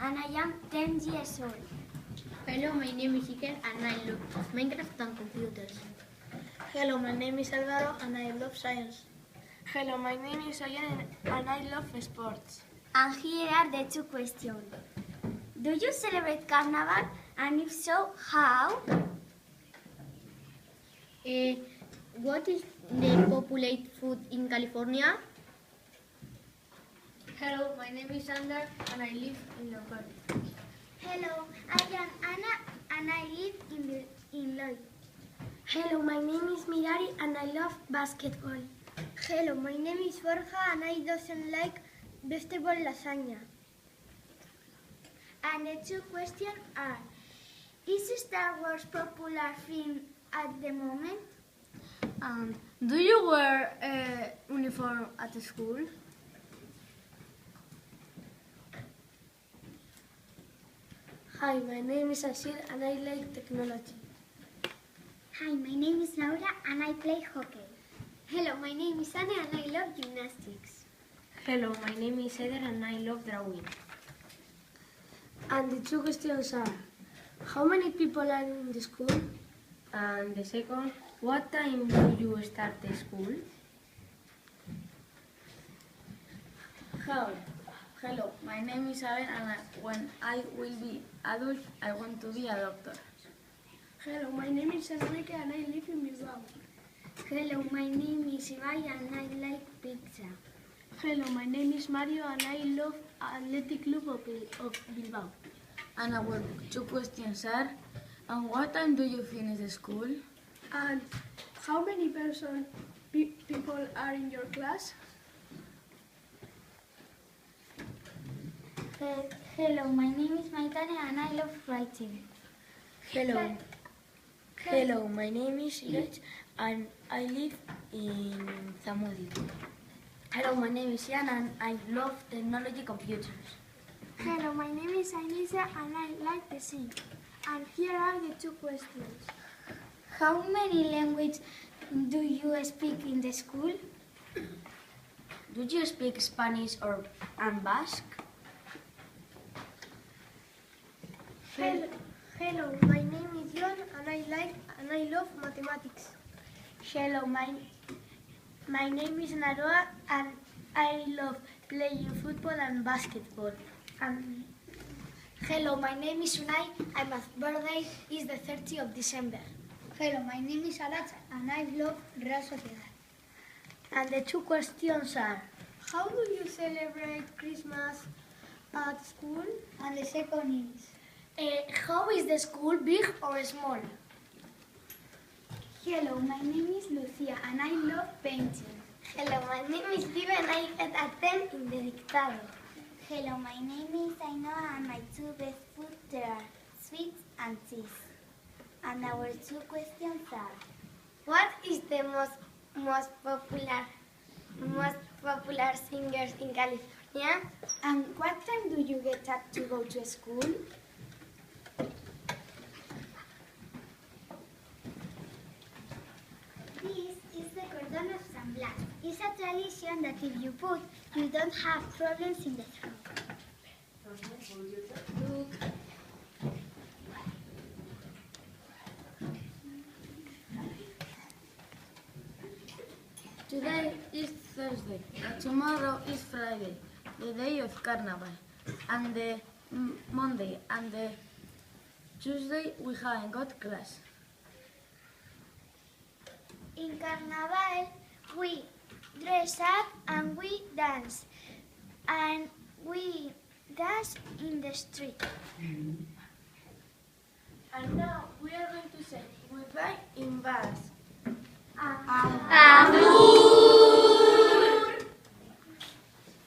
and I am 10 years old. Hello, my name is Iker and I love Minecraft and computers. Hello, my name is Alvaro and I love science. Hello, my name is Oyen and I love sports. And here are the two questions. Do you celebrate Carnival? And if so, how? What is the popular food in California? Hello, my name is Sander and I live in Lombard. Hello, I am Anna and I live in Lloyd. Hello, my name is Mirari and I love basketball. Hello, my name is Borja and I doesn't like vegetable lasagna. And the two questions are, is Star Wars popular film at the moment? And do you wear a uniform at school? Hi, my name is Ashir and I like technology. Hi, my name is Laura and I play hockey. Hello, my name is Anna and I love gymnastics. Hello, my name is Eder and I love drawing. And the two questions are, how many people are in the school? And the second, what time do you start the school? Hello, my name is Abel and when I will be adult, I want to be a doctor. Hello, my name is Enrique and I live in Bilbao. Hello, my name is Ibai and I like pizza. Hello, my name is Mario and I love Athletic Club of Bilbao. And our two questions are, and what time do you finish the school? And how many people are in your class? Hello, my name is Maitane and I love writing. Hello, my name is Iraj and I live in Zamudio. Hello, my name is Ian and I love technology computers. Hello, my name is Anisa and I like the sing. And here are the two questions. How many languages do you speak in the school? Do you speak Spanish and Basque? Hello, my name is John and I love mathematics. Hello, my name is Naroa and I love playing football and basketball. Hello, my name is Unai and my birthday is the 30th of December. Hello, my name is Arach and I love Real Sociedad. And the two questions are, How do you celebrate Christmas at school? And the second is, how is the school, big or small? Hello, my name is Lucia and I love painting. Hello, my name is Viva and I attend in the Dictado. Hello, my name is Ainhoa and my two best food there are sweets and cheese. And our two questions are, What is the most popular singers in California? and what time do you get up to go to school? This is the Cordon of San Blas. It's a tradition that if you put, you don't have problems in the throat. Today is Thursday, and tomorrow is Friday, the day of Carnival, and the Monday and the Tuesday we haven't got class. In Carnaval, we dress up and we dance. And we dance in the street. And now we are going to say goodbye in Basque. Agur!